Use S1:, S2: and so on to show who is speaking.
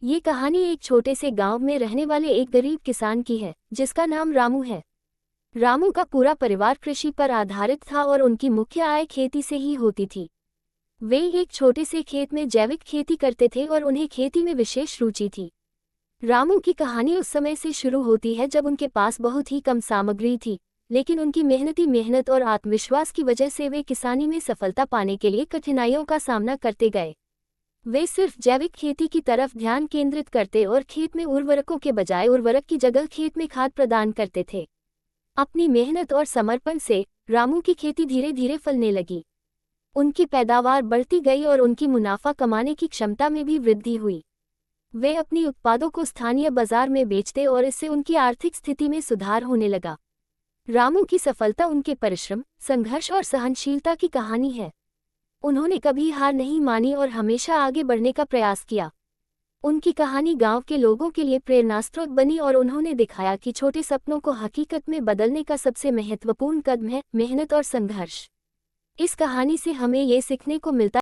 S1: ये कहानी एक छोटे से गांव में रहने वाले एक गरीब किसान की है, जिसका नाम रामू है। रामू का पूरा परिवार कृषि पर आधारित था और उनकी मुख्य आय खेती से ही होती थी। वे एक छोटे से खेत में जैविक खेती करते थे और उन्हें खेती में विशेष रुचि थी। रामू की कहानी उस समय से शुरू होती है जब उनके पास बहुत ही कम सामग्री थी, लेकिन उनकी मेहनत और आत्मविश्वास की वजह से वे किसानी में सफलता पाने के लिए कठिनाइयों का सामना करते गए। वे सिर्फ जैविक खेती की तरफ ध्यान केंद्रित करते और खेत में उर्वरकों के बजाय उर्वरक की जगह खेत में खाद प्रदान करते थे। अपनी मेहनत और समर्पण से रामू की खेती धीरे धीरे फलने लगी। उनकी पैदावार बढ़ती गई और उनकी मुनाफा कमाने की क्षमता में भी वृद्धि हुई। वे अपनी उत्पादों को स्थानीय बाजार में बेचते और इससे उनकी आर्थिक स्थिति में सुधार होने लगा। रामू की सफलता उनके परिश्रम, संघर्ष और सहनशीलता की कहानी है। उन्होंने कभी हार नहीं मानी और हमेशा आगे बढ़ने का प्रयास किया। उनकी कहानी गांव के लोगों के लिए प्रेरणास्रोत बनी और उन्होंने दिखाया कि छोटे सपनों को हकीकत में बदलने का सबसे महत्वपूर्ण कदम है मेहनत और संघर्ष। इस कहानी से हमें ये सीखने को मिलता